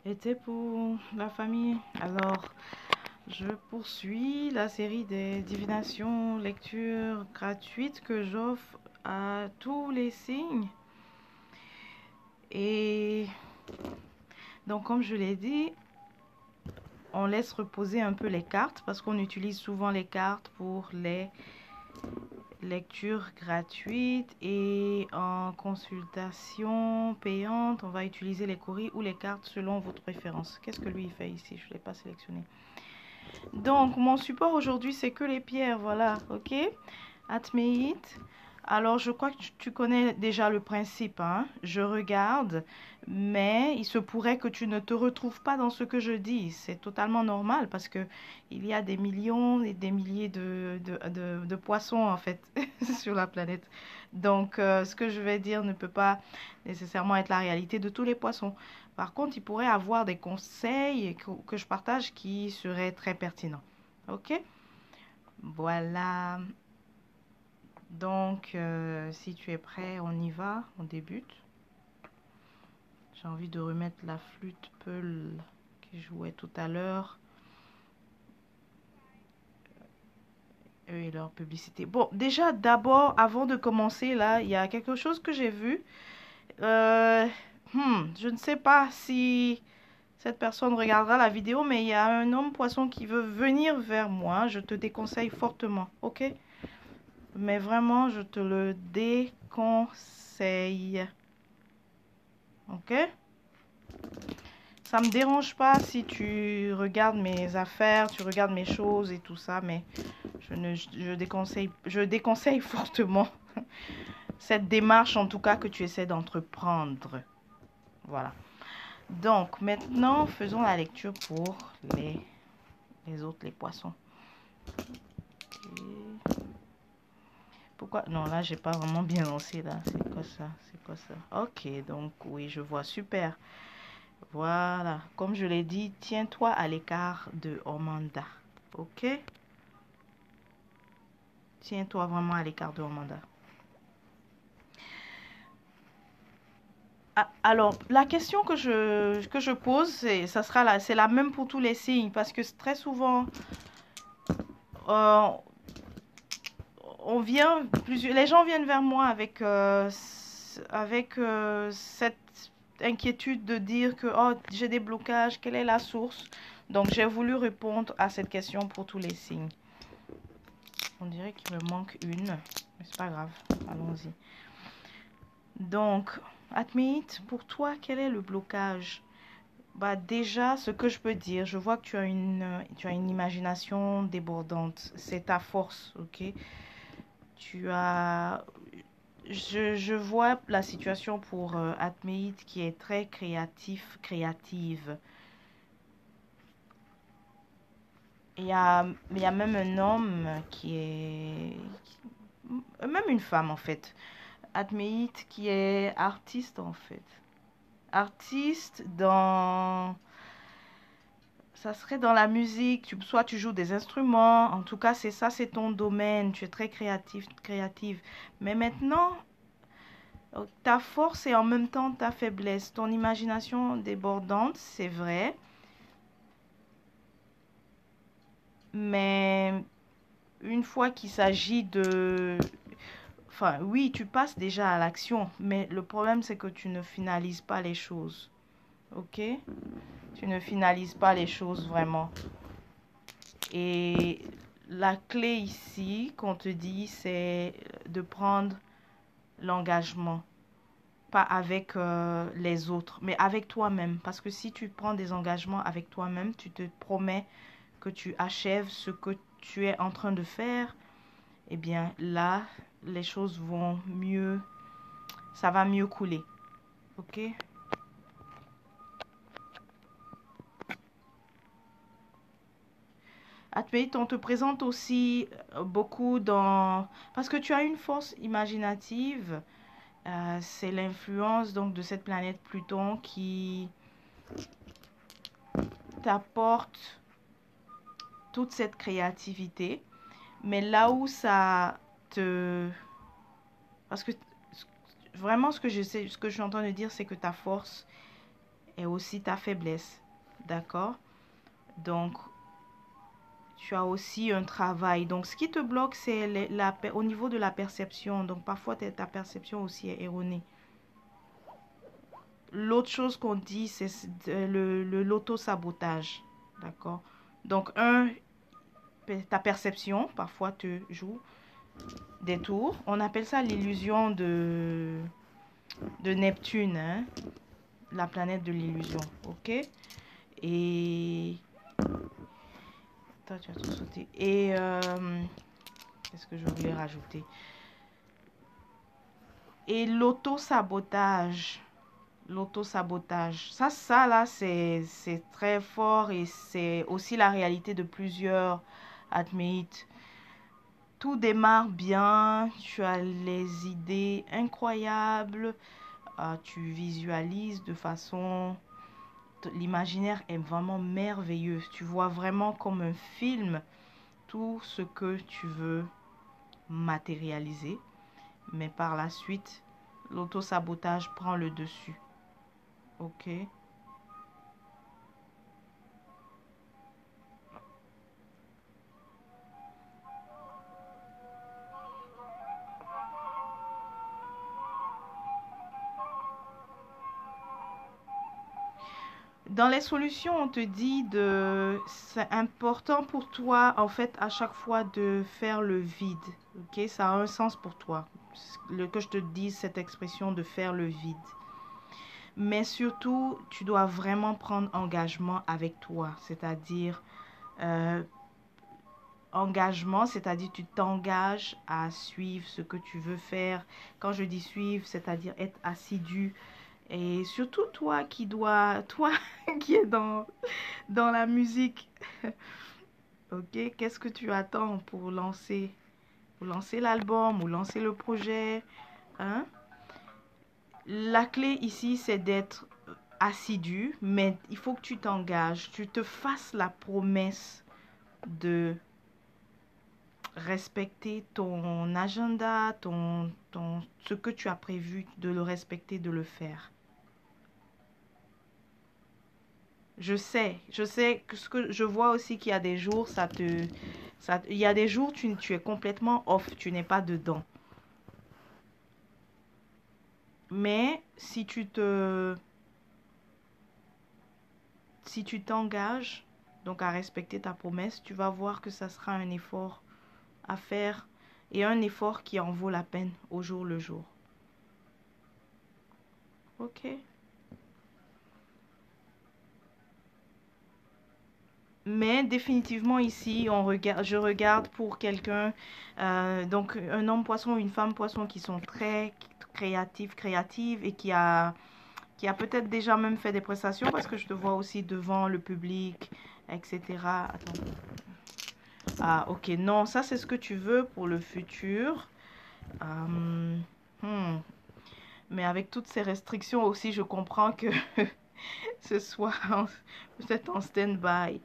était pour la famille. Alors, je poursuis la série des divinations, lectures gratuites que j'offre à tous les signes. Et donc, comme je l'ai dit, on laisse reposer un peu les cartes parce qu'on utilise souvent les cartes pour les lectures gratuites, et en consultation payante, on va utiliser les courriers ou les cartes selon votre préférence. Qu'est-ce que lui il fait ici? Je ne l'ai pas sélectionné. Donc, mon support aujourd'hui, c'est que les pierres, voilà, ok? Atméite. Alors, je crois que tu connais déjà le principe, hein? Je regarde, mais il se pourrait que tu ne te retrouves pas dans ce que je dis. C'est totalement normal parce que il y a des millions et des milliers de poissons, en fait, sur la planète. Donc, ce que je vais dire ne peut pas nécessairement être la réalité de tous les poissons. Par contre, il pourrait avoir des conseils que je partage qui seraient très pertinents. Ok? Voilà. Donc, si tu es prêt, on y va, on débute. J'ai envie de remettre la flûte Peul que je jouais tout à l'heure. Eux et leur publicité. Bon, déjà, d'abord, avant de commencer, là, il y a quelque chose que j'ai vu. Euh, je ne sais pas si cette personne regardera la vidéo, mais il y a un homme poisson qui veut venir vers moi. Je te déconseille fortement, ok? Mais vraiment, je te le déconseille. Ok? Ça me dérange pas si tu regardes mes affaires, tu regardes mes choses et tout ça, mais je déconseille fortement cette démarche, en tout cas, que tu essaies d'entreprendre. Voilà. Donc, maintenant, faisons la lecture pour les autres, les poissons. Okay. Pourquoi? Non, là, j'ai pas vraiment bien lancé, là. C'est quoi ça? C'est quoi ça? Ok, donc, oui, je vois. Super. Voilà. Comme je l'ai dit, tiens-toi à l'écart de Ormanda. Ok? Tiens-toi vraiment à l'écart de Ormanda. Ah, alors, la question que je pose, c'est la même pour tous les signes. Parce que très souvent, euh, les gens viennent vers moi avec cette inquiétude de dire que oh, j'ai des blocages, quelle est la source? Donc j'ai voulu répondre à cette question pour tous les signes. On dirait qu'il me manque une, mais c'est pas grave, allons-y. Donc, Atmeit, pour toi, quel est le blocage? Bah déjà, ce que je peux dire, je vois que tu as une imagination débordante. C'est ta force, ok? Tu as je vois la situation pour Atmeit qui est très créative. Il y a même un homme qui est... Même une femme en fait. Atmeit qui est artiste en fait. Artiste dans... Ça serait dans la musique, soit tu joues des instruments, en tout cas c'est ça, c'est ton domaine, tu es très créative. Mais maintenant, ta force et en même temps ta faiblesse, ton imagination débordante, c'est vrai. Mais une fois qu'il s'agit de... Enfin, oui, tu passes déjà à l'action, mais le problème, c'est que tu ne finalises pas les choses. Ok? Tu ne finalises pas les choses vraiment. Et la clé ici, qu'on te dit, c'est de prendre l'engagement. Pas avec les autres, mais avec toi-même. Parce que si tu prends des engagements avec toi-même, tu te promets que tu achèves ce que tu es en train de faire, eh bien là, les choses vont mieux, ça va mieux couler. Ok? Admettons, on te présente aussi beaucoup dans... Parce que tu as une force imaginative, c'est l'influence donc de cette planète Pluton qui t'apporte toute cette créativité. Mais là où ça te... Parce que vraiment ce que je suis en train de dire, c'est que ta force est aussi ta faiblesse. D'accord? Donc, tu as aussi un travail. Donc, ce qui te bloque, c'est au niveau de la perception. Donc, parfois, ta perception aussi est erronée. L'autre chose qu'on dit, c'est l'auto-sabotage. D'accord? Donc, ta perception, parfois, te joue des tours. On appelle ça l'illusion de Neptune, hein? La planète de l'illusion. OK? Et... Attends, tu as tout sauté. Et... qu'est-ce que je voulais rajouter? Et l'auto-sabotage. L'auto-sabotage. Ça là, c'est très fort et c'est aussi la réalité de plusieurs admits. Tout démarre bien, tu as les idées incroyables, tu visualises de façon... L'imaginaire est vraiment merveilleux. Tu vois vraiment comme un film tout ce que tu veux matérialiser. Mais par la suite, l'auto-sabotage prend le dessus. OK? Dans les solutions, on te dit c'est important pour toi, en fait, à chaque fois de faire le vide. OK? Ça a un sens pour toi. Que je te dise cette expression de faire le vide. Mais surtout, tu dois vraiment prendre engagement avec toi. C'est-à-dire, euh, engagement, c'est-à-dire tu t'engages à suivre ce que tu veux faire. Quand je dis suivre, c'est-à-dire être assidu. Et surtout toi qui es dans la musique. Ok, qu'est-ce que tu attends pour lancer l'album ou lancer le projet, hein? La clé ici, c'est d'être assidu, mais il faut que tu t'engages, tu te fasses la promesse de respecter ton agenda, ce que tu as prévu, de le respecter, de le faire. Je sais que ce que je vois aussi qu'il y a des jours, il y a des jours, tu es complètement off, tu n'es pas dedans. Mais si tu t'engages donc à respecter ta promesse, tu vas voir que ça sera un effort à faire et un effort qui en vaut la peine au jour le jour. Ok. Mais définitivement ici, je regarde pour quelqu'un, donc un homme poisson ou une femme poisson qui sont très créatives et qui a peut-être déjà même fait des prestations parce que je te vois aussi devant le public, etc. Attends. Ah, ok, non, ça c'est ce que tu veux pour le futur. Euh, hmm. Mais avec toutes ces restrictions aussi, je comprends que ce soit peut-être en stand-by.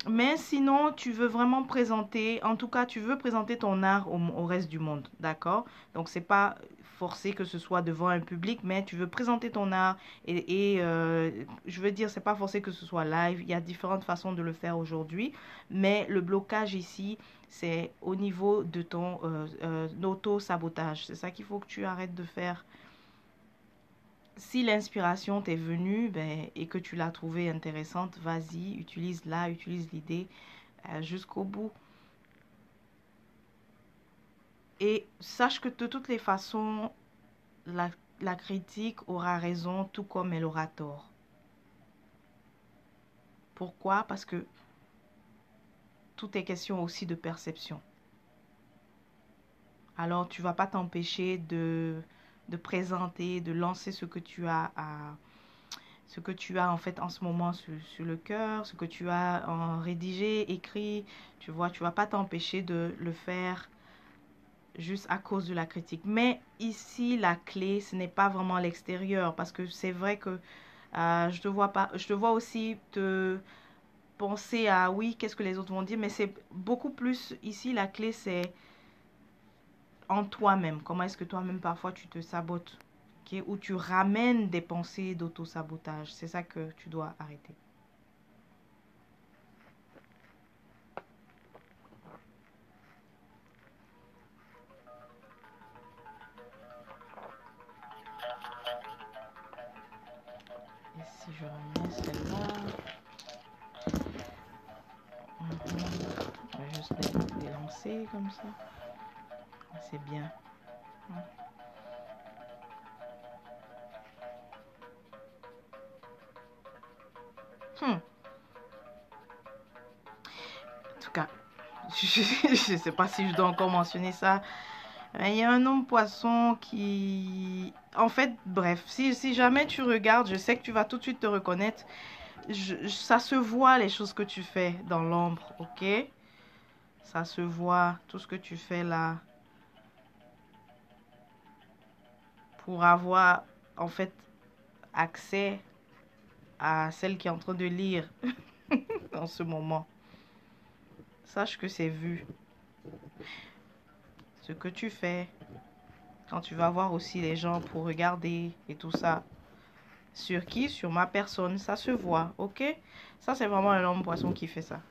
Mais sinon, tu veux vraiment présenter, en tout cas, tu veux présenter ton art au reste du monde, d'accord? Donc, c'est pas forcé que ce soit devant un public, mais tu veux présenter ton art je veux dire, c'est pas forcé que ce soit live. Il y a différentes façons de le faire aujourd'hui, mais le blocage ici, c'est au niveau de ton auto-sabotage. C'est ça qu'il faut que tu arrêtes de faire. Si l'inspiration t'est venue et que tu l'as trouvée intéressante, vas-y, utilise-la, utilise l'idée jusqu'au bout. Et sache que de toutes les façons, la critique aura raison tout comme elle aura tort. Pourquoi? Parce que tout est question aussi de perception. Alors, tu vas pas t'empêcher de présenter, de lancer ce que tu as en fait en ce moment sur le cœur, ce que tu as en rédigé, écrit. Tu vois, tu vas pas t'empêcher de le faire juste à cause de la critique. Mais ici, la clé, ce n'est pas vraiment l'extérieur parce que c'est vrai que je te vois aussi te penser à oui, qu'est-ce que les autres vont dire, mais c'est beaucoup plus ici, la clé, c'est en toi-même. Comment est-ce que toi-même parfois tu te sabotes? ok? Où tu ramènes des pensées d'auto-sabotage. C'est ça que tu dois arrêter. Et si je remets celle-là, on va juste les lancer comme ça. C'est bien. En tout cas, je ne sais pas si je dois encore mentionner ça. Mais il y a un homme poisson qui... En fait, bref, si jamais tu regardes, je sais que tu vas tout de suite te reconnaître. Ça se voit les choses que tu fais dans l'ombre, ok? Ça se voit tout ce que tu fais là pour avoir en fait accès à celle qui est en train de lire en ce moment. Sache que c'est vu. Ce que tu fais, quand tu vas voir aussi les gens pour regarder et tout ça. Sur qui? Sur ma personne. Ça se voit, ok? Ça, c'est vraiment un homme poisson qui fait ça.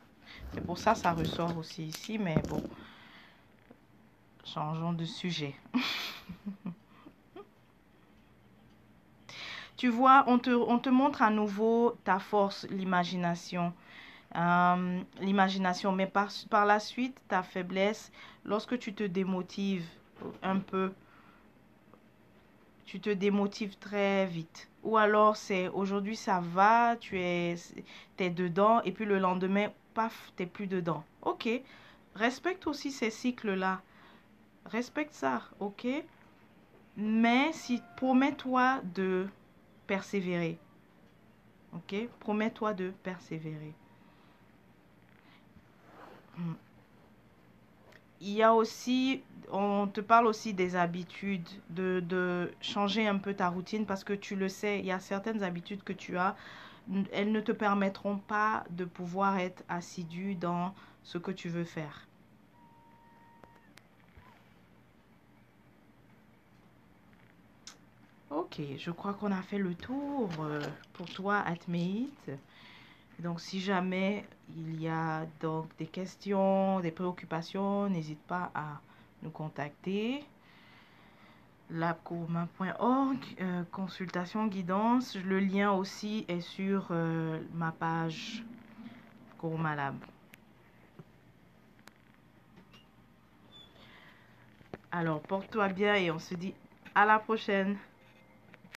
C'est pour ça que ça ressort aussi ici, mais bon. Changeons de sujet. Tu vois, on te montre à nouveau ta force, l'imagination. L'imagination, mais par la suite, ta faiblesse, lorsque tu te démotives un peu, tu te démotives très vite. Ou alors, c'est aujourd'hui, ça va, t'es dedans, et puis le lendemain, paf, t'es plus dedans. Ok, respecte aussi ces cycles-là. Respecte ça, ok? Mais si, promets-toi de persévérer. Ok? Promets-toi de persévérer. Il y a aussi, on te parle aussi des habitudes, de changer un peu ta routine parce que tu le sais, il y a certaines habitudes que tu as, elles ne te permettront pas de pouvoir être assidu dans ce que tu veux faire. Ok, je crois qu'on a fait le tour pour toi, Atmeït. Donc, si jamais il y a donc des questions, des préoccupations, n'hésite pas à nous contacter. labcourma.org, consultation, guidance. Le lien aussi est sur ma page Courma Lab. Alors, porte-toi bien et on se dit à la prochaine.